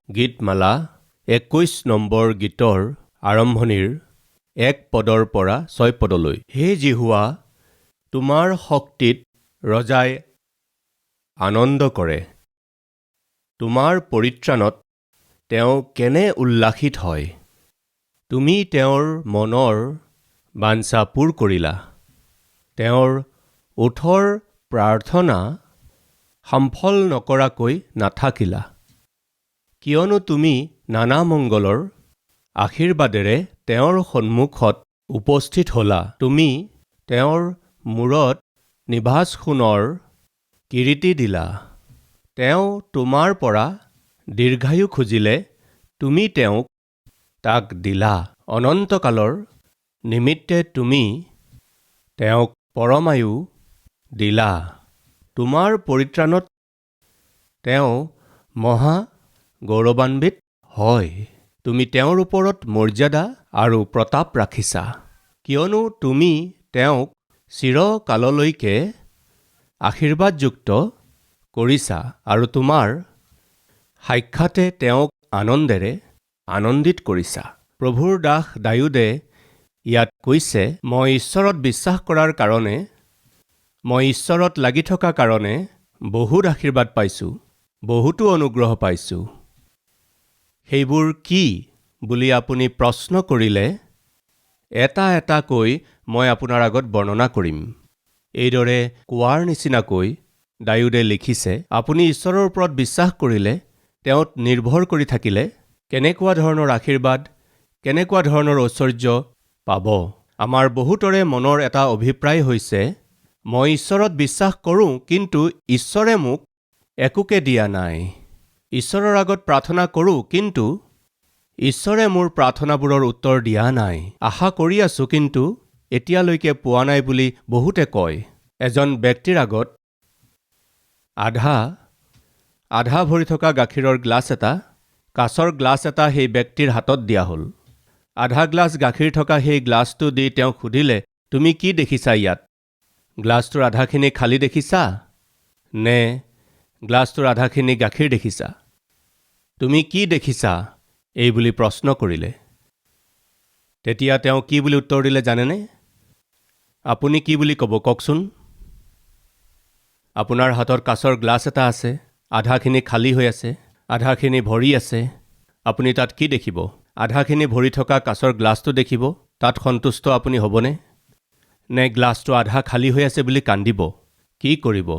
গীতমালা 21 number গীতৰ আৰম্ভণিৰ 1 পদৰ পৰা 6 পদলৈ। হে জিহুৱা, তোমাৰ শক্তিত ৰজাই আনন্দ কৰে। তোমাৰ পৰিত্ৰাণত তেওঁ কেনে উল্লাসিত হয়। তুমি তেওঁৰ মনৰ বাঞ্ছা পূৰ কৰিলা। তেওঁৰ ওঠৰ প্ৰাৰ্থনা সম্ফল নকৰাকৈ নাথাকিলা। কিয়নো তুমি নানা মংগলৰ আশীৰ্বাদেৰে তেওঁৰ সন্মুখত উপস্থিত হ'লা। তুমি তেওঁৰ মূৰত নিভাজ সোণৰ কিৰীটি দিলা। তেওঁ তোমাৰ পৰা দীৰ্ঘায়ু খুজিলে, তুমি তেওঁক তাক দিলা। অনন্তকালৰ নিমিত্তে তুমি তেওঁক পৰমায়ু দিলা। তোমাৰ পৰিত্ৰাণত তেওঁ মহা গৌৰৱান্বিত হয়। তুমি তেওঁৰ ওপৰত মৰ্যাদা আৰু প্ৰতাপ ৰাখিছা। কিয়নো তুমি তেওঁক চিৰকাললৈকে আশীৰ্বাদযুক্ত কৰিছা আৰু তোমাৰ সাক্ষাতে তেওঁক আনন্দেৰে আনন্দিত কৰিছা। প্ৰভুৰ দাস দাউদে ইয়াত কৈছে, মই ঈশ্বৰত বিশ্বাস কৰাৰ কাৰণে, মই ঈশ্বৰত লাগি থকা কাৰণে বহুত আশীৰ্বাদ পাইছোঁ, বহুতো অনুগ্ৰহ পাইছোঁ। সেইবোৰ কি বুলি আপুনি প্ৰশ্ন কৰিলে এটা এটাকৈ মই আপোনাৰ আগত বৰ্ণনা কৰিম। এইদৰে কোৱাৰ নিচিনাকৈ দাউদে লিখিছে, আপুনি ঈশ্বৰৰ ওপৰত বিশ্বাস কৰিলে, তেওঁত নিৰ্ভৰ কৰি থাকিলে কেনেকুৱা ধৰণৰ আশীৰ্বাদ, কেনেকুৱা ধৰণৰ ঐশ্বৰ্য পাব। আমাৰ বহুতৰে মনৰ এটা অভিপ্ৰায় হৈছে, মই ঈশ্বৰত বিশ্বাস কৰোঁ, কিন্তু ঈশ্বৰে মোক একোকে দিয়া নাই। ঈশ্বৰৰ আগত প্ৰাৰ্থনা কৰোঁ, কিন্তু ঈশ্বৰে মোৰ প্ৰাৰ্থনাবোৰৰ উত্তৰ দিয়া নাই। আশা কৰি আছোঁ, কিন্তু এতিয়ালৈকে পোৱা নাই বুলি বহুতে কয়। এজন ব্যক্তিৰ আগত আধা ভৰি থকা গাখীৰৰ গ্লাছ এটা, কাঁচৰ গ্লাছ এটা সেই ব্যক্তিৰ হাতত দিয়া হ'ল। আধা গ্লাছ গাখীৰ থকা সেই গ্লাছটো দি তেওঁ সুধিলে, তুমি কি দেখিছা ইয়াত? গ্লাছটোৰ আধাখিনি খালী দেখিছা নে গ্লাছটোৰ আধাখিনি গাখীৰ দেখিছা? তুমি কি দেখিছা? এই বুলি প্ৰশ্ন কৰিলে। তেতিয়া তেওঁ কি বুলি উত্তৰ দিলে জানেনে? আপুনি কি বুলি ক'ব কওকচোন? আপোনাৰ হাতত কাঁচৰ গ্লাছ এটা আছে, আধাখিনি খালী হৈ আছে, আধাখিনি ভৰি আছে। আপুনি তাত কি দেখিব? আধাখিনি ভৰি থকা কাঁচৰ গ্লাছটো দেখিব। তাত সন্তুষ্ট আপুনি হ'বনে? নে গ্লাছটো আধা খালী হৈ আছে বুলি কান্দিব? কি কৰিব?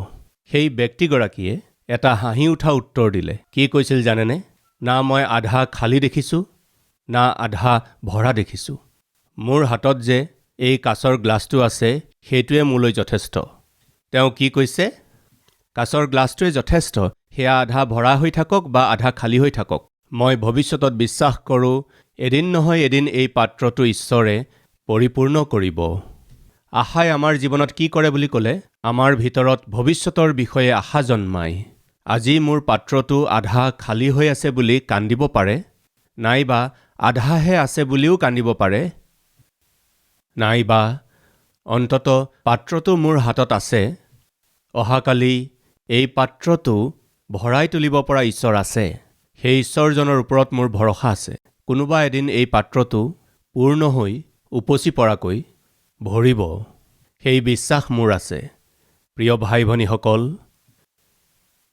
সেই ব্যক্তিগৰাকীয়ে এটা হাঁহি উঠা উত্তৰ দিলে। কি কৈছিল জানেনে? না মই আধা খালী দেখিছোঁ, না আধা ভৰা দেখিছোঁ। মোৰ হাতত যে এই কাঁচৰ গ্লাছটো আছে, সেইটোৱে মোলৈ যথেষ্ট। তেওঁ কি কৈছে? কাঁচৰ গ্লাছটোৱে যথেষ্ট। সেয়া আধা ভৰা হৈ থাকক বা আধা খালী হৈ থাকক। মই ভৱিষ্যতত বিশ্বাস কৰোঁ, এদিন নহয় এদিন এই পাত্ৰটো ঈশ্বৰে পৰিপূৰ্ণ কৰিব। আশাই আমাৰ জীৱনত কি কৰে বুলি ক'লে, আমাৰ ভিতৰত ভৱিষ্যতৰ বিষয়ে আশা জন্মায়। আজি মোৰ পাত্ৰটো আধা খালী হৈ আছে বুলি কান্দিব পাৰে, নাইবা আধাহে আছে বুলিও কান্দিব পাৰে, নাইবা অন্তত পাত্ৰটো মোৰ হাতত আছে। অহাকালি এই পাত্ৰটো ভৰাই তুলিব পৰা ঈশ্বৰ আছে। সেই ঈশ্বৰজনৰ ওপৰত মোৰ ভৰসা আছে। কোনোবা এদিন এই পাত্ৰটো পূৰ্ণ হৈ উপচি পৰাকৈ ভৰিব। সেই বিশ্বাস মোৰ আছে। প্ৰিয় ভাই ভনীসকল,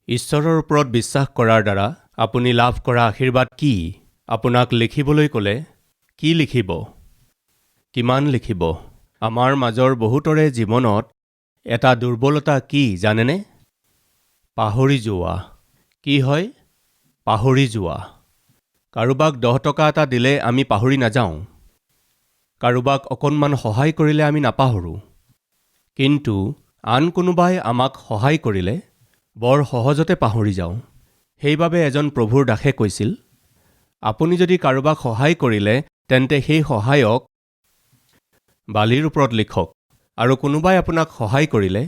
ঈশ্বৰৰ ওপৰত বিশ্বাস কৰাৰ দ্বাৰা আপুনি লাভ কৰা আশীৰ্বাদ কি? আপোনাক লিখিবলৈ ক'লে কি লিখিব? কিমান লিখিব? আমাৰ মাজৰ বহুতৰে জীৱনত এটা দুৰ্বলতা কি জানেনে? পাহৰি যোৱা। কি হয়? পাহৰি যোৱা। কাৰোবাক 10 টকা এটা দিলে আমি পাহৰি নাযাওঁ। কাৰোবাক অকণমান সহায় কৰিলে আমি নাপাহৰোঁ। কিন্তু আন কোনোবাই আমাক সহায় কৰিলে বৰ সহজতে পাহৰি যাওঁ। সেইবাবে এজন প্ৰভুৰ দাসে কৈছিল, আপুনি যদি কাৰোবাক সহায় কৰিলে, তেন্তে সেই সহায়ক বালিৰ ওপৰত লিখক, আৰু কোনোবাই আপোনাক সহায় কৰিলে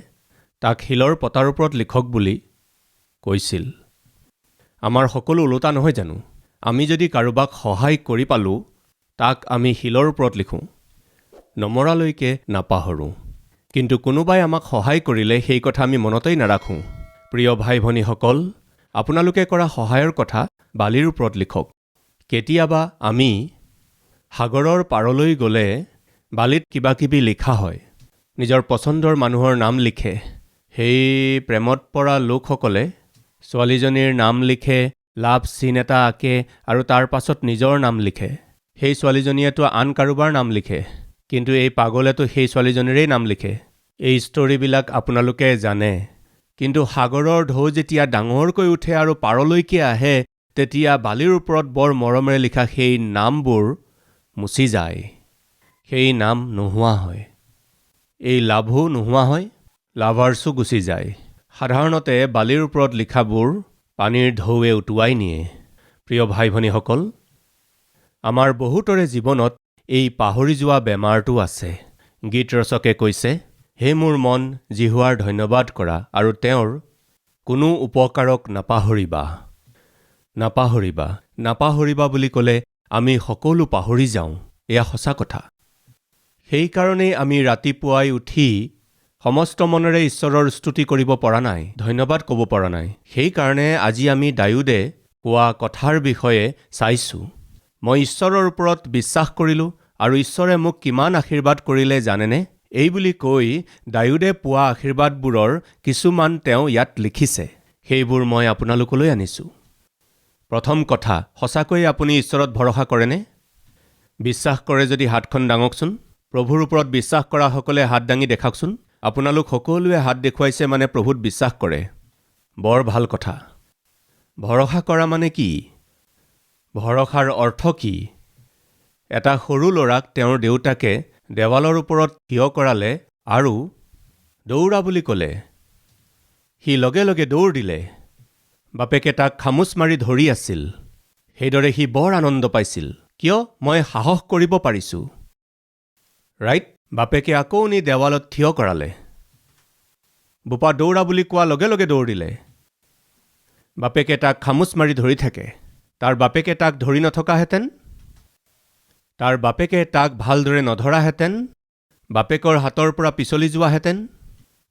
তাক শিলৰ পতাৰ ওপৰত লিখক বুলি কৈছিল। আমাৰ সকলো ওলোটা নহয় জানো? আমি যদি কাৰোবাক সহায় কৰি পালোঁ, তাক আমি শিলৰ ওপৰত লিখোঁ, নমৰালৈকে নাপাহৰোঁ। কিন্তু কোনোবাই আমাক সহায় কৰিলে সেই কথা আমি মনতেই নাৰাখোঁ। প্ৰিয় ভাই ভনীসকল, আপোনালোকে কৰা সহায়ৰ কথা বালিৰ ওপৰত লিখক। কেতিয়াবা আমি সাগৰৰ পাৰলৈ গ'লে বালিত কিবা কিবি লিখা হয়। নিজৰ পচন্দৰ মানুহৰ নাম লিখে। সেই প্ৰেমত পৰা লোকসকলে ছোৱালীজনীৰ নাম লিখে, লাভ চিন এটা আঁকে আৰু তাৰ পাছত নিজৰ নাম লিখে। সেই ছোৱালীজনীয়েতো আন কাৰোবাৰ নাম লিখে, কিন্তু এই পাগলেতো সেই ছোৱালীজনীৰেই নাম লিখে। এই ষ্টৰিবিলাক আপোনালোকে জানে। কিন্তু সাগৰৰ ঢৌ যেতিয়া ডাঙৰকৈ উঠে আৰু পাৰলৈকে আহে, তেতিয়া বালিৰ ওপৰত বৰ মৰমেৰে লিখা সেই নামবোৰ মুচি যায়। সেই নাম নোহোৱা হয়। এই লাভো নোহোৱা হয়, লাভাৰ্ছো গুচি যায়। সাধাৰণতে বালিৰ ওপৰত লিখাবোৰ পানীৰ ঢৌৱে উটুৱাই নিয়ে। প্ৰিয় ভাই ভনীসকল, আমাৰ বহুতৰে জীৱনত এই পাহৰি যোৱা বেমাৰটো আছে। গীত ৰচকে কৈছে, হে মোৰ মন জিহুৱাৰ ধন্যবাদ কৰা আৰু তেওঁৰ কোনো উপকাৰক নাপাহৰিবা। নাপাহৰিবা, নাপাহৰিবা বুলি ক'লে আমি সকলো পাহৰি যাওঁ। এয়া সঁচা কথা। সেইকাৰণেই আমি ৰাতিপুৱাই উঠি সমস্ত মনেৰে ঈশ্বৰৰ স্তুতি কৰিব পৰা নাই, ধন্যবাদ ক'ব পৰা নাই। সেইকাৰণে আজি আমি দায়ুদে কোৱা কথাৰ বিষয়ে চাইছোঁ। মই ঈশ্বৰৰ ওপৰত বিশ্বাস কৰিলোঁ আৰু ঈশ্বৰে মোক কিমান আশীৰ্বাদ কৰিলে জানেনে? এই বুলি কৈ দায়ুদে পোৱা আশীৰ্বাদবোৰৰ কিছুমান তেওঁ ইয়াত লিখিছে। সেইবোৰ মই আপোনালোকলৈ আনিছোঁ। প্ৰথম কথা, সঁচাকৈয়ে আপুনি ঈশ্বৰত ভৰসা কৰেনে? বিশ্বাস কৰে যদি হাতখন দাঙকচোন। প্ৰভুৰ ওপৰত বিশ্বাস কৰাসকলে হাত দাঙি দেখাওকচোন। আপোনালোক সকলোৱে হাত দেখুৱাইছে মানে প্ৰভুত বিশ্বাস কৰে। বৰ ভাল কথা। ভৰসা কৰা মানে কি? ভৰসাৰ অৰ্থ কি? এটা সৰু ল'ৰাক তেওঁৰ দেউতাকে দেৱালৰ ওপৰত থিয় কৰালে আৰু দৌৰা বুলি ক'লে। সি লগে লগে দৌৰ দিলে। বাপেকে তাক খামোচ মাৰি ধৰি আছিল। সেইদৰে সি বৰ আনন্দ পাইছিল। কিয়? মই সাহস কৰিব পাৰিছোঁ। ৰাইট? বাপেকে আকৌ নি দেৱালত থিয় কৰালে। বোপা দৌৰা বুলি কোৱা লগে লগে দৌৰ দিলে। বাপেকে তাক খামোচ মাৰি ধৰি থাকে। তাৰ বাপেকে তাক ধৰি নথকাহেঁতেন? তাৰ বাপেকে তাক ভালদৰে নধৰাহেঁতেন? বাপেকৰ হাতৰ পৰা পিছলি যোৱাহেঁতেন?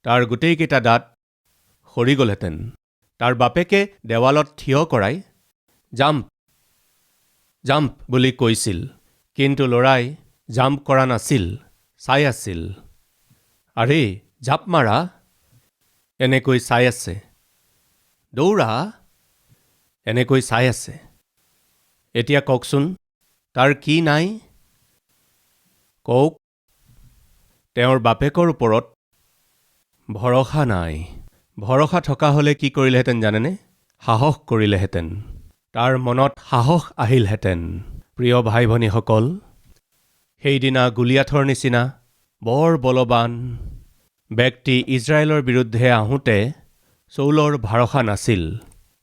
তাৰ গোটেইকেইটা দাঁত সৰি গ'লহেঁতেন। তাৰ বাপেকে দেৱালত থিয় কৰাই জাম্প জাম্প বুলি কৈছিল, কিন্তু ল'ৰাই জাম্প কৰা নাছিল, চাই আছিল। আৰে জাপ মাৰা, এনেকৈ চাই আছে। দৌৰা, এনেকৈ চাই আছে। এতিয়া কওকচোন, তাৰ কি নাই? কওক। তেওঁৰ বাপেকৰ ওপৰত ভৰসা নাই। ভৰসা থকা হ'লে কি কৰিলেহেঁতেন জানেনে? সাহস কৰিলেহেঁতেন। তাৰ মনত সাহস আহিলহেঁতেন। প্ৰিয় ভাই ভনীসকল, সেইদিনা গুলিয়াথৰ নিচিনা বৰ বলৱান ব্যক্তি ইজৰাইলৰ বিৰুদ্ধে আহোঁতে চৌলৰ ভৰসা নাছিল।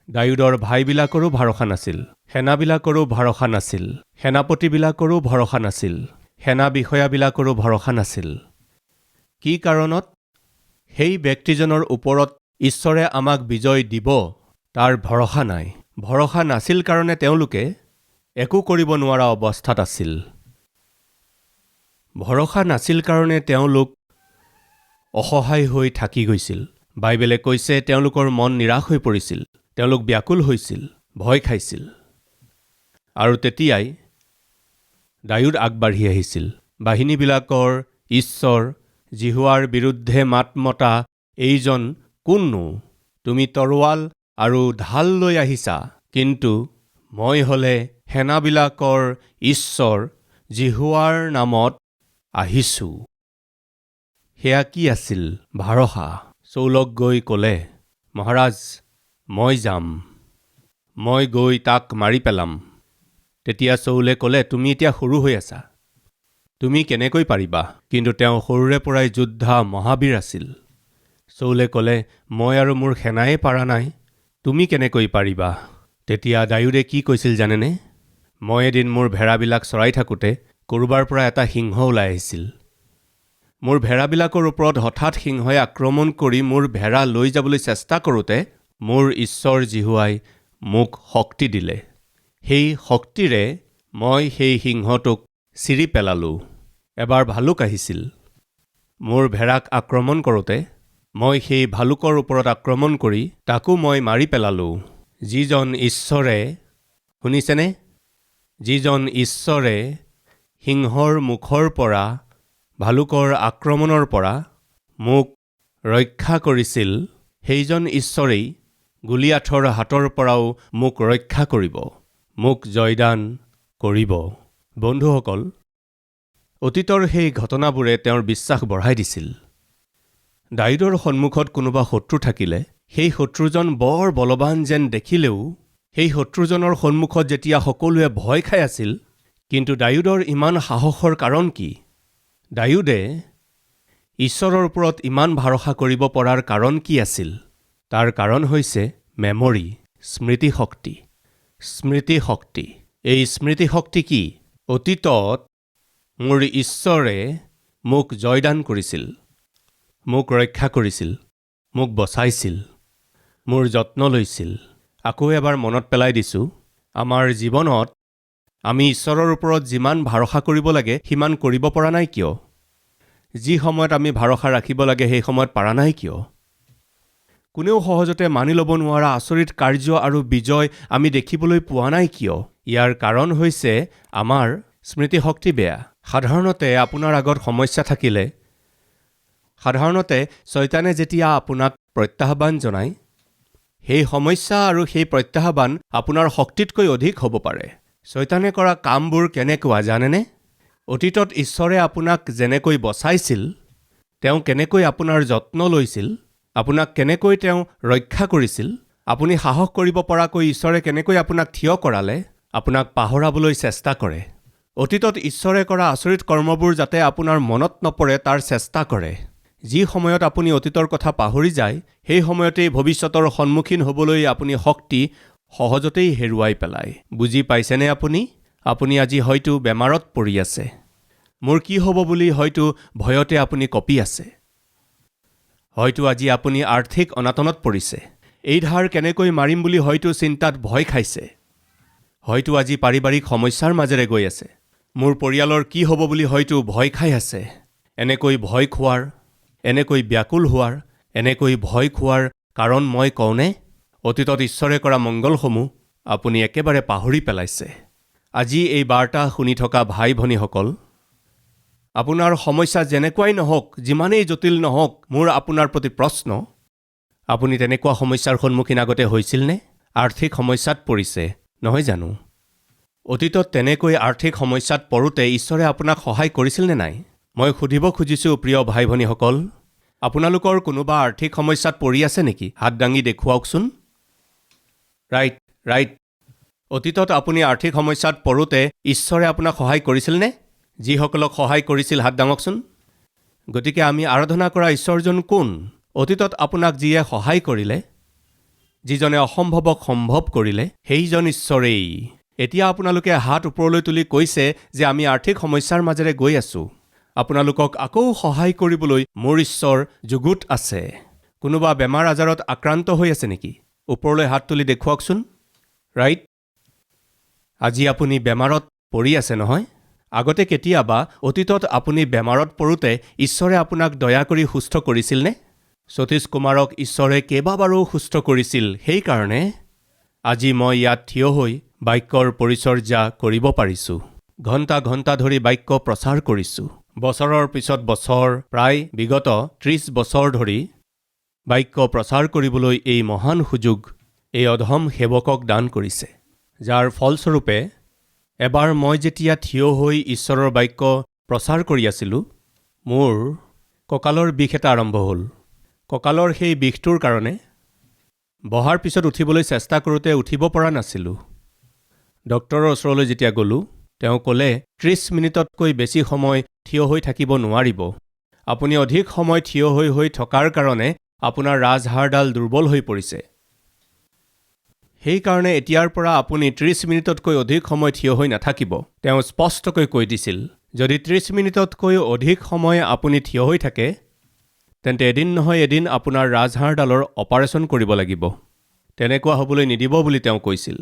দায়ুদৰ ভাইবিলাকৰো ভৰসা নাছিল। সেনাবিলাকৰো ভৰসা নাছিল। সেনাপতিবিলাকৰো ভৰসা নাছিল। সেনা বিষয়াবিলাকৰো ভৰসা নাছিল। কি কাৰণত? সেই ব্যক্তিজনৰ ওপৰত ঈশ্বৰে আমাক বিজয় দিব, তাৰ ভৰসা নাই। ভৰসা নাছিল কাৰণে তেওঁলোকে একো কৰিব নোৱাৰা অৱস্থাত আছিল। ভৰসা নাছিল কাৰণে তেওঁলোক অসহায় হৈ থাকি গৈছিল। বাইবেলে কৈছে তেওঁলোকৰ মন নিৰাশ হৈ পৰিছিল। তেওঁলোক ব্যাকুল হৈছিল, ভয় খাইছিল। আৰু তেতিয়াই দায়ুদ আগবাঢ়ি আহিছিল। বাহিনীবিলাকৰ ঈশ্বৰ জিহুৱাৰ বিৰুদ্ধে মাত মতা এইজন কোননো? তুমি তৰোৱাল আৰু ঢাল লৈ আহিছা, কিন্তু মই হ'লে সেনাবিলাকৰ ঈশ্বৰ জিহুৱাৰ নামত আহিছোঁ। সেয়া কি আছিল? ভৰসা। চৌলক গৈ ক'লে, মহাৰাজ, মই যাম। মই গৈ তাক মাৰি পেলাম। তেতিয়া চৌলে ক'লে, তুমি এতিয়া সৰু হৈ আছা। তুমি কেনেকৈ পাৰিবা? কিন্তু তেওঁ সৰুৰে পৰাই যোদ্ধা মহাবীৰ আছিল। চৌলে ক'লে, মই আৰু মোৰ সেনাই পাৰা নাই, তুমি কেনেকৈ পাৰিবা? তেতিয়া দায়ুদে কি কৈছিল জানেনে? মই এদিন মোৰ ভেড়াবিলাক চৰাই থাকোঁতে ক'ৰবাৰ পৰা এটা সিংহ ওলাই আহিছিল। মোৰ ভেড়াবিলাকৰ ওপৰত হঠাৎ সিংহই আক্ৰমণ কৰি মোৰ ভেড়া লৈ যাবলৈ চেষ্টা কৰোঁতে মোৰ ঈশ্বৰ জিহুৱাই মোক শক্তি দিলে। সেই শক্তিৰে মই সেই সিংহটোক চিৰি পেলালোঁ। এবাৰ ভালুক আহিছিল। মোৰ ভেড়াক আক্ৰমণ কৰোঁতে মই সেই ভালুকৰ ওপৰত আক্ৰমণ কৰি তাকো মই মাৰি পেলালোঁ। যিজন ঈশ্বৰে শুনিছেনে? যিজন ঈশ্বৰে সিংহৰ মুখৰ পৰা ভালুকৰ আক্ৰমণৰ পৰা মোক ৰক্ষা কৰিছিল, সেইজন ঈশ্বৰেই গলিয়াথৰ হাতৰ পৰাও মোক ৰক্ষা কৰিব, মোক জয়দান কৰিব। বন্ধুসকল, অতীতৰ সেই ঘটনাবোৰে তেওঁৰ বিশ্বাস বঢ়াই দিছিল। দাউদৰ সন্মুখত কোনোবা শত্ৰু থাকিলে সেই শত্ৰুজন বৰ বলৱান যেন দেখিলেও সেই শত্ৰুজনৰ সন্মুখত যেতিয়া সকলোৱে ভয় খাই আছিল, কিন্তু দাউদৰ ইমান সাহসৰ কাৰণ কি? দাউদে ঈশ্বৰৰ ওপৰত ইমান ভৰসা কৰিব পৰাৰ কাৰণ কি আছিল? তাৰ কাৰণ হৈছে মেমৰি, স্মৃতিশক্তি। স্মৃতিশক্তি। এই স্মৃতিশক্তি কি? অতীতত মোৰ ঈশ্বৰে মোক জয়দান কৰিছিল, মোক ৰক্ষা কৰিছিল, মোক বচাইছিল, মোৰ যত্ন লৈছিল। আকৌ এবাৰ মনত পেলাই দিছোঁ, আমাৰ জীৱনত আমি ঈশ্বৰৰ ওপৰত যিমান ভৰসা কৰিব লাগে সিমান কৰিব পৰা নাই কিয়? যি সময়ত আমি ভৰসা ৰাখিব লাগে সেই সময়ত পৰা নাই কিয়? কোনেও সহজতে মানি ল'ব নোৱাৰা আচৰিত কাৰ্য আৰু বিজয় আমি দেখিবলৈ পোৱা নাই কিয়? ইয়াৰ কাৰণ হৈছে আমাৰ স্মৃতিশক্তি বেয়া। সাধাৰণতে আপোনাৰ আগত সমস্যা থাকিলে, সাধাৰণতে শয়তানে যেতিয়া আপোনাক প্ৰত্যাহ্বান জনায়, সেই সমস্যা আৰু সেই প্ৰত্যাহ্বান আপোনাৰ শক্তিতকৈ অধিক হ'ব পাৰে। শয়তানে কৰা কামবোৰ কেনেকুৱা জানেনে? অতীতত ঈশ্বৰে আপোনাক যেনেকৈ বচাইছিল, তেওঁ কেনেকৈ আপোনাৰ যত্ন লৈছিল, আপোনাক কেনেকৈ তেওঁ ৰক্ষা কৰিছিল, আপুনি সাহস কৰিব পৰাকৈ ঈশ্বৰে কেনেকৈ আপোনাক থিয় কৰালে, আপোনাক পাহৰাবলৈ চেষ্টা কৰে। অতীতত ঈশ্বৰে কৰা আচৰিত কৰ্মবোৰ যাতে আপোনাৰ মনত নপৰে তাৰ চেষ্টা কৰে। যি সময়ত আপুনি অতীতৰ কথা পাহৰি যায়, সেই সময়তেই ভৱিষ্যতৰ সন্মুখীন হ'বলৈ আপুনি শক্তি সহজতেই হেৰুৱাই পেলায়। বুজি পাইছেনে আপুনি? আপুনি আজি হয়তো বেমাৰত পৰি আছে। মোৰ কি হ'ব বুলি হয়তো ভয়তে আপুনি কঁপি আছে। হয়তো আজি আপুনি আৰ্থিক অনাটনত পৰিছে। এই ধাৰ কেনেকৈ মাৰিম বুলি হয়তো চিন্তাত ভয় খাইছে। হয়তো আজি পাৰিবাৰিক সমস্যাৰ মাজেৰে গৈ আছে। মোৰ পৰিয়ালৰ কি হ'ব বুলি হয়তো ভয় খাই আছে। এনেকৈ ভয় খোৱাৰ, এনেকৈ ব্যাকুল হোৱাৰ, এনেকৈ ভয় খোৱাৰ কাৰণ মই কওঁনে? অতীতত ঈশ্বৰে কৰা মংগলসমূহ আপুনি একেবাৰে পাহৰি পেলাইছে। আজি এই বাৰ্তা শুনি থকা ভাই ভনীসকল, আপোনাৰ সমস্যা যেনেকুৱাই নহওক, যিমানেই জটিল নহওক, মোৰ আপোনাৰ প্ৰতি প্ৰশ্ন, আপুনি তেনেকুৱা সমস্যাৰ সন্মুখীন আগতে হৈছিলনে? আৰ্থিক সমস্যাত পৰিছে, নহয় জানো? অতীতত তেনেকৈ আৰ্থিক সমস্যাত পৰোঁতে ঈশ্বৰে আপোনাক সহায় কৰিছিল নে নাই? মই সুধিব খুজিছোঁ প্ৰিয় ভাই ভনীসকল, আপোনালোকৰ কোনোবা আৰ্থিক সমস্যাত পৰি আছে নেকি? হাত দাঙি দেখুৱাওকচোন। ৰাইট। অতীতত আপুনি আৰ্থিক সমস্যাত পৰোঁতে ঈশ্বৰে আপোনাক সহায় কৰিছিলনে? যিসকলক সহায় কৰিছিল হাত দাঙকচোন। গতিকে আমি আৰাধনা কৰা ঈশ্বৰজন কোন? অতীতত আপোনাক যিয়ে সহায় কৰিলে, যিজনে অসম্ভৱক সম্ভৱ কৰিলে, সেইজন ঈশ্বৰেই। এতিয়া আপোনালোকে হাত ওপৰলৈ তুলি কৈছে যে আমি আৰ্থিক সমস্যাৰ মাজেৰে গৈ আছোঁ। আপোনালোকক আকৌ সহায় কৰিবলৈ মোৰ ঈশ্বৰ যুগুত আছে। কোনোবা বেমাৰ আজাৰত আক্ৰান্ত হৈ আছে নেকি? ওপৰলৈ হাত তুলি দেখুৱাওকচোন। ৰাইট। আজি আপুনি বেমাৰত পৰি আছে নহয়? আগতে কেতিয়াবা অতীতত আপুনি বেমাৰত পৰোঁতে ঈশ্বৰে আপোনাক দয়া কৰি সুস্থ কৰিছিলনে? সতীশ কুমাৰক ঈশ্বৰে কেইবাবাৰো সুস্থ কৰিছিল। সেইকাৰণে আজি মই ইয়াত থিয় হৈ বাক্যৰ পৰিচৰ্যা কৰিব পাৰিছোঁ। ঘণ্টা ঘণ্টা ধৰি বাক্য প্ৰচাৰ কৰিছোঁ। বছৰৰ পিছত বছৰ, প্ৰায় বিগত 30 বছৰ ধৰি বাক্য প্ৰচাৰ কৰিবলৈ এই মহান সুযোগ এই অধম সেৱকক দান কৰিছে, যাৰ ফলস্বৰূপে এবাৰ মই যেতিয়া থিয় হৈ ঈশ্বৰৰ বাক্য প্ৰচাৰ কৰি আছিলোঁ, মোৰ কঁকালৰ বিষ এটা আৰম্ভ হ'ল। কঁকালৰ সেই বিষটোৰ কাৰণে বহাৰ পিছত উঠিবলৈ চেষ্টা কৰোঁতে উঠিব পৰা নাছিলোঁ। ডক্তৰৰ ওচৰলৈ যেতিয়া গ'লোঁ, তেওঁ ক'লে 30 মিনিটতকৈ বেছি সময় থিয় হৈ থাকিব নোৱাৰিব। আপুনি অধিক সময় থিয় হৈ থকাৰ কাৰণে আপোনাৰ ৰাজহাড়ডাল দুৰ্বল হৈ পৰিছে। সেইকাৰণে এতিয়াৰ পৰা আপুনি 30 মিনিটতকৈ অধিক সময় থিয় হৈ নাথাকিব। তেওঁ স্পষ্টকৈ কৈ দিছিল, যদি 30 মিনিটতকৈ অধিক সময় আপুনি থিয় হৈ থাকে, তেন্তে এদিন নহয় এদিন আপোনাৰ ৰাজহাড়ডালৰ অপাৰেশ্যন কৰিব লাগিব। তেনেকুৱা হ'বলৈ নিদিব বুলি তেওঁ কৈছিল।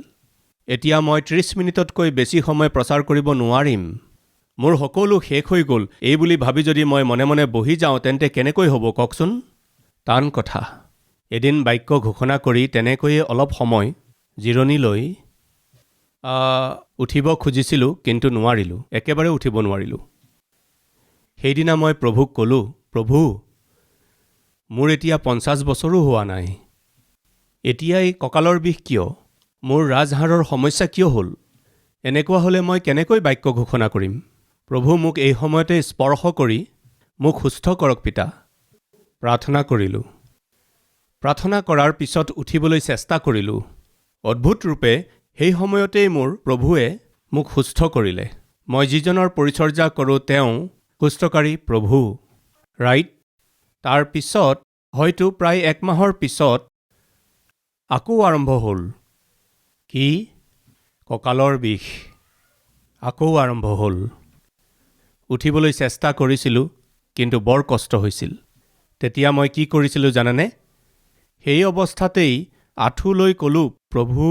এতিয়া মই 30 মিনিটতকৈ বেছি সময় প্ৰচাৰ কৰিব নোৱাৰিম। মোৰ সকলো শেষ হৈ গ'ল, এই বুলি ভাবি যদি মই মনে মনে বহি যাওঁ, তেন্তে কেনেকৈ হ'ব কওকচোন? টান কথা। এদিন বাক্য ঘোষণা কৰি তেনেকৈয়ে অলপ সময় জিৰণি লৈ উঠিব খুজিছিলোঁ কিন্তু নোৱাৰিলোঁ, একেবাৰে উঠিব নোৱাৰিলোঁ। সেইদিনা মই প্ৰভুক ক'লোঁ, প্ৰভু, মোৰ এতিয়া 50 বছৰো হোৱা নাই, এতিয়াই কঁকালৰ বিষ কিয়? মোৰ ৰাজহাড়ৰ সমস্যা কিয় হ'ল? এনেকুৱা হ'লে মই কেনেকৈ বাক্য ঘোষণা কৰিম? প্ৰভু মোক এই সময়তে স্পৰ্শ কৰি মোক সুস্থ কৰক পিতা। প্ৰাৰ্থনা কৰিলোঁ। প্ৰাৰ্থনা কৰাৰ পিছত উঠিবলৈ চেষ্টা কৰিলোঁ। অদ্ভুত ৰূপে সেই সময়তেই মোৰ প্ৰভুৱে মোক সুস্থ কৰিলে। মই যিজনৰ পৰিচৰ্যা কৰোঁ তেওঁ সুস্থকাৰী প্ৰভু। ৰাইট? তাৰ পিছত হয়তো প্ৰায় 1 মাহৰ পিছত আকৌ আৰম্ভ হ'ল। কি? কঁকালৰ বিষ আকৌ আৰম্ভ হ'ল। উঠিবলৈ চেষ্টা কৰিছিলোঁ কিন্তু বৰ কষ্ট হৈছিল। তেতিয়া মই কি কৰিছিলোঁ জানেনে? সেই অৱস্থাতেই আঁঠু লৈ ক'লোঁ, প্ৰভু,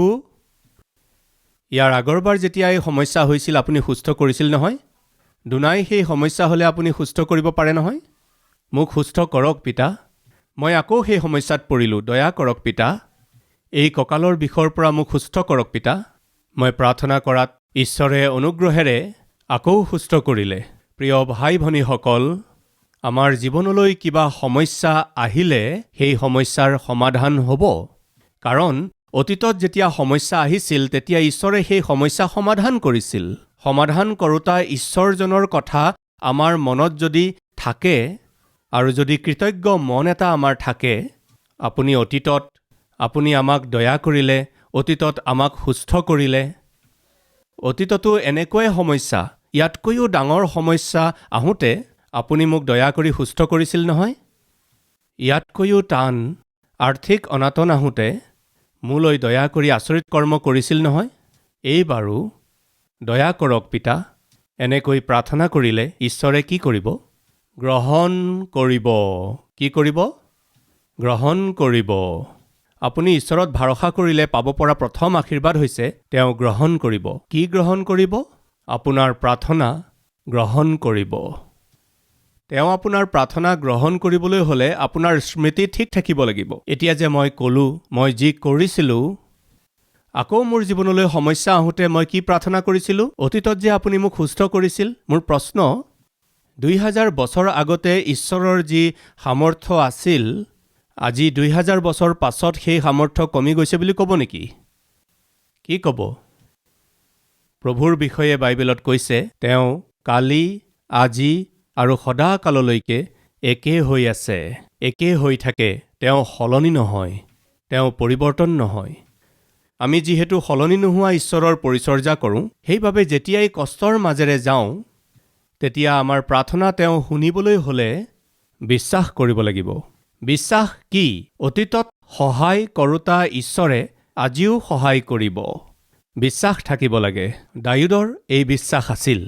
ইয়াৰ আগৰবাৰ যেতিয়া এই সমস্যা হৈছিল আপুনি সুস্থ কৰিছিল নহয়? দুনাই সেই সমস্যা হ'লে আপুনি সুস্থ কৰিব পাৰে নহয়? মোক সুস্থ কৰক পিতা। মই আকৌ সেই সমস্যাত পৰিলোঁ, দয়া কৰক পিতা। এই কঁকালৰ বিষৰ পৰা মোক সুস্থ কৰক পিতা। মই প্ৰাৰ্থনা কৰাত ঈশ্বৰে অনুগ্ৰহেৰে আকৌ সুস্থ কৰিলে। প্ৰিয় ভাই ভনীসকল, আমাৰ জীৱনলৈ কিবা সমস্যা আহিলে সেই সমস্যাৰ সমাধান হ'ব। কাৰণ অতীতত যেতিয়া সমস্যা আহিছিল তেতিয়া ঈশ্বৰে সেই সমস্যা সমাধান কৰিছিল। সমাধান কৰোঁতা ঈশ্বৰজনৰ কথা আমাৰ মনত যদি থাকে আৰু যদি কৃতজ্ঞ মন এটা আমাৰ থাকে, আপুনি আমাক দয়া কৰিলে, অতীতত আমাক সুস্থ কৰিলে। অতীততো এনেকুৱাই সমস্যা, ইয়াতকৈও ডাঙৰ সমস্যা আহোঁতে আপুনি মোক দয়া কৰি সুস্থ কৰিছিল নহয়? ইয়াতকৈও টান আৰ্থিক অনাটন আহোঁতে মোলৈ দয়া কৰি আচৰিত কৰ্ম কৰিছিল নহয়? এইবাৰো দয়া কৰক পিতা। এনেকৈ প্ৰাৰ্থনা কৰিলে ঈশ্বৰে কি কৰিব? গ্ৰহণ কৰিব। কি কৰিব? গ্ৰহণ কৰিব। আপুনি ঈশ্বৰত ভৰসা কৰিলে পাব পৰা প্ৰথম আশীৰ্বাদ হৈছে তেওঁ গ্ৰহণ কৰিব। কি গ্ৰহণ কৰিব? আপোনাৰ প্ৰাৰ্থনা গ্ৰহণ কৰিব। তেওঁ আপোনাৰ প্ৰাৰ্থনা গ্ৰহণ কৰিবলৈ হ'লে আপোনাৰ স্মৃতি ঠিক থাকিব লাগিব। এতিয়া যে মই ক'লোঁ, মই যি কৰিছিলোঁ, আকৌ মোৰ জীৱনলৈ সমস্যা আহোঁতে মই কি প্ৰাৰ্থনা কৰিছিলোঁ? অতীতত যে আপুনি মোক সুস্থ কৰিছিল। মোৰ প্ৰশ্ন, 2000 বছৰ আগতে ঈশ্বৰৰ যি সামৰ্থ্য আছিল, আজি 2000 বছৰ পাছত সেই সামৰ্থ্য কমি গৈছে বুলি ক'ব নেকি? কি ক'ব? প্ৰভুৰ বিষয়ে বাইবেলত কৈছে, তেওঁ কালি, আজি আৰু সদাকাললৈকে একে হৈ আছে, একে হৈ থাকে। তেওঁ সলনি নহয়, তেওঁ পৰিৱৰ্তন নহয়। আমি যিহেতু সলনি নোহোৱা ঈশ্বৰৰ পৰিচৰ্যা কৰোঁ, সেইবাবে যেতিয়াই কষ্টৰ মাজেৰে যাওঁ, তেতিয়া আমাৰ প্ৰাৰ্থনা তেওঁ শুনিবলৈ হ'লে বিশ্বাস কৰিব লাগিব। বিশ্বাস কি? অতীতত সহায় কৰোঁতা ঈশ্বৰে আজিও সহায় কৰিব। বিশ্বাস থাকিব লাগে। দাউদৰ এই বিশ্বাস আছিল।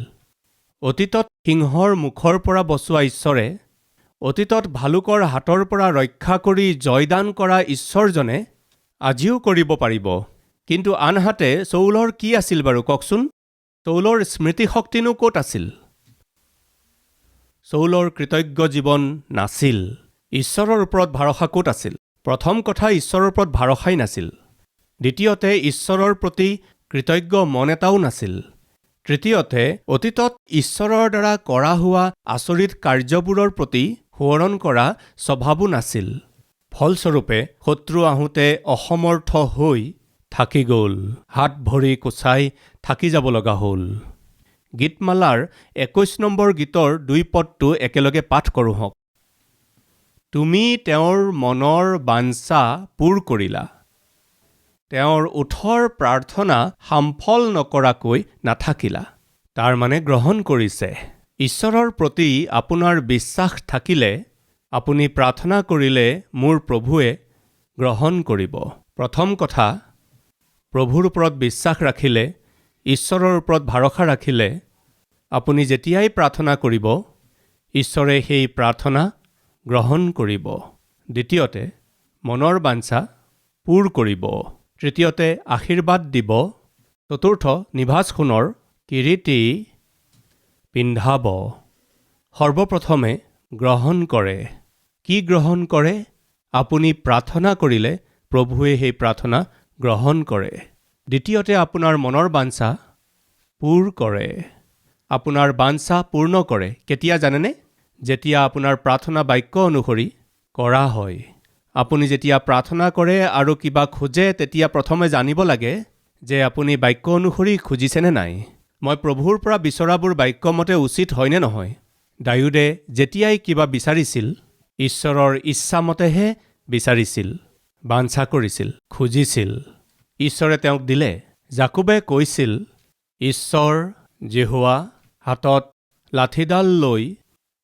অতীতত সিংহৰ মুখৰ পৰা বচোৱা ঈশ্বৰে, অতীতত ভালুকৰ হাতৰ পৰা ৰক্ষা কৰি জয়দান কৰা ঈশ্বৰজনে আজিও কৰিব পাৰিব। কিন্তু আনহাতে চৌলৰ কি আছিল বাৰু কওকচোন? চৌলৰ স্মৃতিশক্তিনো ক'ত আছিল? চৌলৰ কৃতজ্ঞ জীৱন নাছিল। ঈশ্বৰৰ ওপৰত ভৰসা ক'ত আছিল? প্ৰথম কথা, ঈশ্বৰৰ ওপৰত ভৰসাই নাছিল। দ্বিতীয়তে, ঈশ্বৰৰ প্ৰতি কৃতজ্ঞ মন এটাও নাছিল। তৃতীয়তে, অতীতত ঈশ্বৰৰ দ্বাৰা কৰা হোৱা আচৰিত কাৰ্যবোৰৰ প্ৰতি সোঁৱৰণ কৰা স্বভাৱো নাছিল। ফলস্বৰূপে শত্ৰু আহোঁতে অসমৰ্থ হৈ থাকি গ'ল, হাত ভৰি কোচাই থাকি যাব লগা হ'ল। গীতমালাৰ 21 নম্বৰ গীতৰ 2 পদটো একেলগে পাঠ কৰোঁ হওক। তুমি তেওঁৰ মনৰ বাঞ্ছা পূৰ কৰিলা, তেওঁৰ ওঠৰ প্ৰাৰ্থনা সামফল নকৰাকৈ নাথাকিলা। তাৰ মানে গ্ৰহণ কৰিছে। ঈশ্বৰৰ প্ৰতি আপোনাৰ বিশ্বাস থাকিলে আপুনি প্ৰাৰ্থনা কৰিলে মোৰ প্ৰভুৱে গ্ৰহণ কৰিব। প্ৰথম কথা, প্ৰভুৰ ওপৰত বিশ্বাস ৰাখিলে, ঈশ্বৰৰ ওপৰত ভৰসা ৰাখিলে, আপুনি যেতিয়াই প্ৰাৰ্থনা কৰিব, ঈশ্বৰে সেই প্ৰাৰ্থনা গ্ৰহণ কৰিব। দ্বিতীয়তে, মনৰ বাঞ্ছা পূৰ কৰিব। তৃতীয়তে, আশীৰ্বাদ দিব। চতুৰ্থ, নিভাজ সোণৰ কিৰীটি পিন্ধাব। সৰ্বপ্ৰথমে গ্ৰহণ কৰে। কি গ্ৰহণ কৰে? আপুনি প্ৰাৰ্থনা কৰিলে প্ৰভুৱে সেই প্ৰাৰ্থনা গ্ৰহণ কৰে। দ্বিতীয়তে আপোনাৰ মনৰ বাঞ্ছা পূৰ কৰে। আপোনাৰ বাঞ্ছা পূৰ্ণ কৰে কেতিয়া জানেনে? যেতিয়া আপোনাৰ প্ৰাৰ্থনা বাক্য অনুসৰি কৰা হয়। আপুনি যেতিয়া প্ৰাৰ্থনা কৰে আৰু কিবা খোজে তেতিয়া প্ৰথমে জানিব লাগে যে আপুনি বাক্য অনুসৰি খুজিছেনে নাই। মই প্ৰভুৰ পৰা বিচৰাবোৰ বাক্যমতে উচিত হয়নে নহয়? দাউদে যেতিয়াই কিবা বিচাৰিছিল ঈশ্বৰৰ ইচ্ছামতেহে বিচাৰিছিল, বাঞ্ছা কৰিছিল, খুজিছিল। ঈশ্বৰে তেওঁক দিলে। জাকোবে কৈছিল, ঈশ্বৰ যেহোৱা হাতত লাঠিডাল লৈ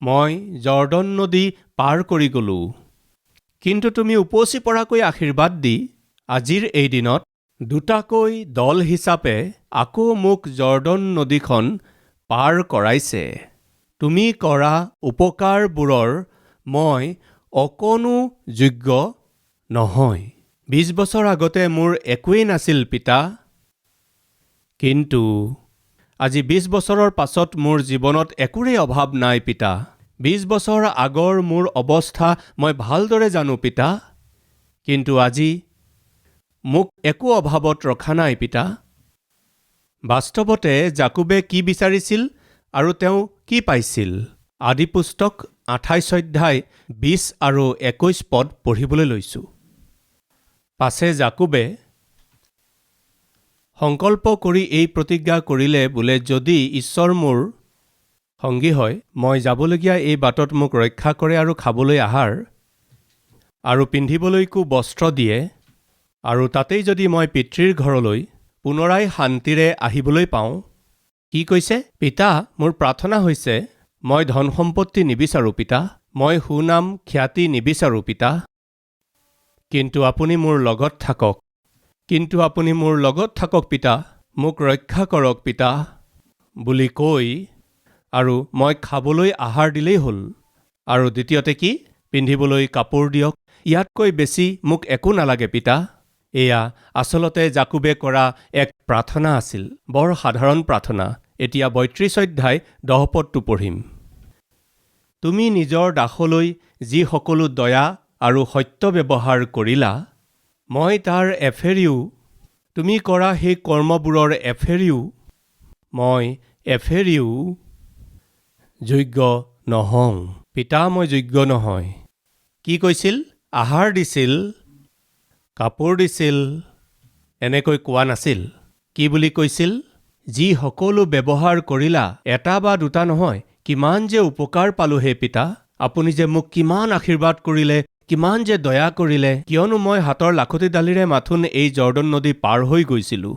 মই জৰ্দন নদী পাৰ কৰি গ'লোঁ, কিন্তু তুমি উপচি পৰাকৈ আশীৰ্বাদ দি আজিৰ এই দিনত দুটাকৈ দল হিচাপে আকৌ মোক জৰ্দন নদীখন পাৰ কৰাইছে। তুমি কৰা উপকাৰবোৰৰ মই অকণো যোগ্য নহয়। 20 বছৰ আগতে মোৰ একোৱেই নাছিল পিতা, কিন্তু আজি 20 বছৰৰ পাছত মোৰ জীৱনত একোৰে অভাৱ নাই পিতা। 20 বছৰ আগৰ মোৰ অৱস্থা মই ভালদৰে জানো পিতা, কিন্তু আজি মোক একো অভাৱত ৰখা নাই পিতা। বাস্তৱতে জাকোবে কি বিচাৰিছিল আৰু তেওঁ কি পাইছিল? আদিপুস্তক 28 অধ্যায় 20 আৰু 21 পদ পঢ়িবলৈ লৈছোঁ। পাছে জাকোবে সংকল্প কৰি এই প্ৰতিজ্ঞা কৰিলে বোলে, যদি ঈশ্বৰ মোৰ সংগী হয়, মই যাবলগীয়া এই বাটত মোক ৰক্ষা কৰে আৰু খাবলৈ আহাৰ আৰু পিন্ধিবলৈকো বস্ত্ৰ দিয়ে, আৰু তাতেই যদি মই পিতৃৰ ঘৰলৈ পুনৰাই শান্তিৰে আহিবলৈ পাওঁ। কি কৈছে? পিতা, মোৰ প্ৰাৰ্থনা হৈছে, মই ধন সম্পত্তি নিবিচাৰোঁ পিতা, মই সুনাম খ্যাতি নিবিচাৰোঁ পিতা, কিন্তু আপুনি মোৰ লগত থাকক, কিন্তু আপুনি মোৰ লগত থাকক পিতা, মোক ৰক্ষা কৰক পিতা বুলি কৈ আৰু মই খাবলৈ আহাৰ দিলেই হ'ল। আৰু দ্বিতীয়তে কি? পিন্ধিবলৈ কাপোৰ দিয়ক, ইয়াতকৈ বেছি মোক একো নালাগে পিতা। এয়া আচলতে জাকোবে কৰা এক প্ৰাৰ্থনা আছিল, বৰ সাধাৰণ প্ৰাৰ্থনা। এতিয়া 32 অধ্যায় 10 পদটো পঢ়িম। তুমি নিজৰ দাসলৈ যি সকলো দয়া আৰু সত্য ব্যৱহাৰ কৰিলা, মই তাৰ এফেৰিও, তুমি কৰা সেই কৰ্মবোৰৰ এফেৰিও মই যোগ্য নহওঁ। পিতা, মই যোগ্য নহয়। কি কৈছিল? আহাৰ দিছিল, কাপোৰ দিছিল, এনেকৈ কোৱা নাছিল। কি বুলি কৈছিল? যি সকলো ব্যৱহাৰ কৰিলা, এটা বা দুটা নহয়, কিমান যে উপকাৰ পালোঁ হে পিতা, আপুনি যে মোক কিমান আশীৰ্বাদ কৰিলে, কিমান যে দয়া কৰিলে, কিয়নো মই হাতৰ লাখুটিডালিৰে মাথোন এই জৰ্দন নদী পাৰ হৈ গৈছিলোঁ,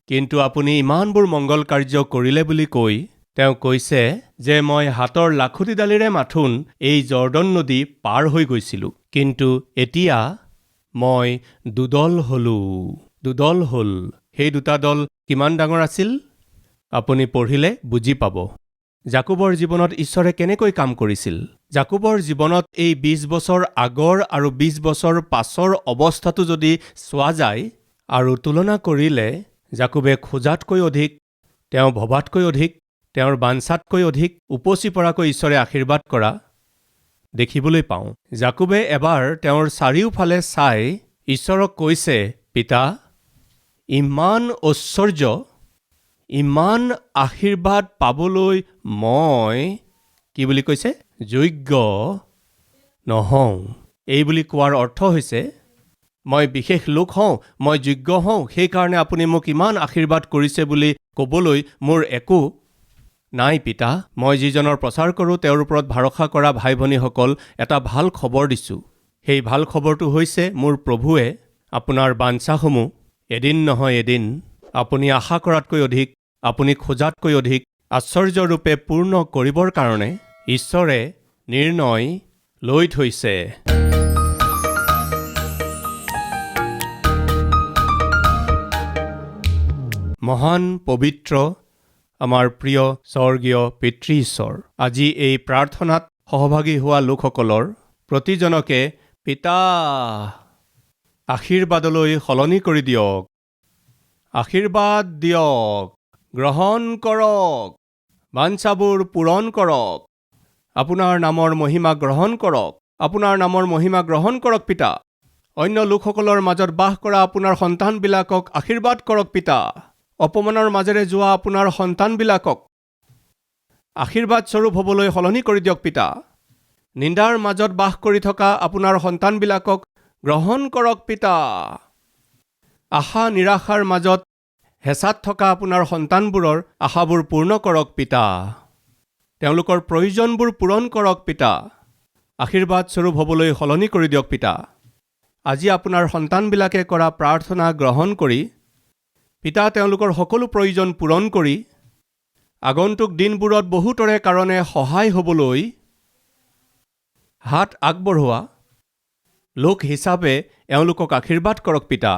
কিন্তু আপুনি ইমানবোৰ মংগল কাৰ্য কৰিলে বুলি কৈ তেওঁ কৈছে যে মই হাতৰ লাখুটিডালিৰে মাথোন এই জৰ্দন নদী পাৰ হৈ গৈছিলোঁ, কিন্তু এতিয়া মই দুদল হলোঁ। দুদল হ'ল। সেই দুটা দল কিমান ডাঙৰ আছিল? আপুনি পঢ়িলে বুজি পাব। জাকোবৰ জীৱনত ঈশ্বৰে কেনেকৈ কাম কৰিছিল। জাকোবৰ জীৱনত এই 20 বছৰ আগৰ আৰু 20 বছৰ পাছৰ অৱস্থাটো যদি চোৱা যায় আৰু তুলনা কৰিলে, জাকোবে খোজাতকৈ অধিক, তেওঁ ভবাতকৈ অধিক, তেওঁৰ বাঞ্ছাতকৈ অধিক উপচি পৰাকৈ ঈশ্বৰে আশীৰ্বাদ কৰা দেখিবলৈ পাওঁ। জাকোবে এবাৰ তেওঁৰ চাৰিওফালে চাই ঈশ্বৰক কৈছে, পিতা, ইমান ঐশ্বৰ্য, ইমান আশীৰ্বাদ পাবলৈ মই কি বুলি কৈছে? যোগ্য নহওঁ। এই বুলি কোৱাৰ অৰ্থ হৈছে, মই বিশেষ লোক হওঁ, মই যোগ্য হওঁ, সেইকাৰণে আপুনি মোক ইমান আশীৰ্বাদ কৰিছে বুলি ক'বলৈ মোৰ একো নাই পিতা। মই যিজনৰ প্ৰচাৰ কৰোঁ তেওঁৰ ওপৰত ভৰসা কৰা ভাই ভনীসকল, এটা ভাল খবৰ দিছোঁ। সেই ভাল খবৰটো হৈছে, মোৰ প্ৰভুৱে আপোনাৰ বাঞ্ছাসমূহ এদিন নহয় এদিন আপুনি আশা কৰাতকৈ অধিক, আপুনি খোজাতকৈ অধিক আশ্চৰ্যৰূপে পূৰ্ণ কৰিবৰ কাৰণে ঈশ্বৰে নিৰ্ণয় লৈ থৈছে। মহান পবিত্ৰ আমাৰ প্ৰিয় স্বৰ্গীয় পিতৃ ঈশ্বৰ, আজি এই প্ৰাৰ্থনাত সহভাগী হোৱা লোকসকলৰ প্ৰতিজনকে পিতা আশীৰ্বাদলৈ সলনি কৰি দিয়ক। আশীৰ্বাদ দিয়ক, গ্ৰহণ কৰক, বাঞ্ছাবোৰ পূৰণ কৰক, আপোনাৰ নামৰ মহিমা গ্ৰহণ কৰক, আপোনাৰ নামৰ মহিমা গ্ৰহণ কৰক পিতা। অন্য লোকসকলৰ মাজত বাস কৰা আপোনাৰ সন্তানবিলাকক আশীৰ্বাদ কৰক পিতা। অপমানৰ মাজেৰে যোৱা আপোনাৰ সন্তানবিলাকক আশীৰ্বাদ স্বৰূপ হ'বলৈ সলনি কৰি দিয়ক পিতা। নিন্দাৰ মাজত বাস কৰি থকা আপোনাৰ সন্তানবিলাকক গ্ৰহণ কৰক পিতা। আশা নিৰাশাৰ মাজত হেঁচাত থকা আপোনাৰ সন্তানবোৰৰ আশাবোৰ পূৰ্ণ কৰক পিতা। তেওঁলোকৰ প্ৰয়োজনবোৰ পূৰণ কৰক পিতা। আশীৰ্বাদ স্বৰূপ হ'বলৈ সলনি কৰি দিয়ক পিতা। আজি আপোনাৰ সন্তানবিলাকে কৰা প্ৰাৰ্থনা গ্ৰহণ কৰি পিতা তেওঁলোকৰ সকলো প্ৰয়োজন পূৰণ কৰি আগন্তুক দিনবোৰত বহুতৰে কাৰণে সহায় হ'বলৈ হাত আগবঢ়োৱা লোক হিচাপে এওঁলোকক আশীৰ্বাদ কৰক পিতা।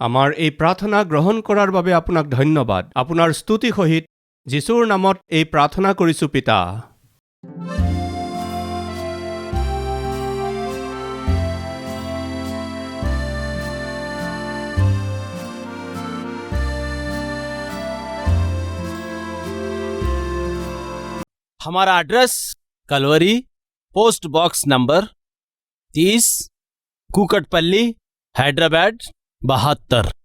আমাৰ এই প্ৰাৰ্থনা গ্ৰহণ কৰাৰ বাবে আপোনাক ধন্যবাদ। আপোনাৰ স্তুতি সহিত যীশুৰ নামত এই প্ৰাৰ্থনা কৰিছোঁ পিতা। हमारा address Calvary, post box number 30, Kukatpally, Hyderabad 72।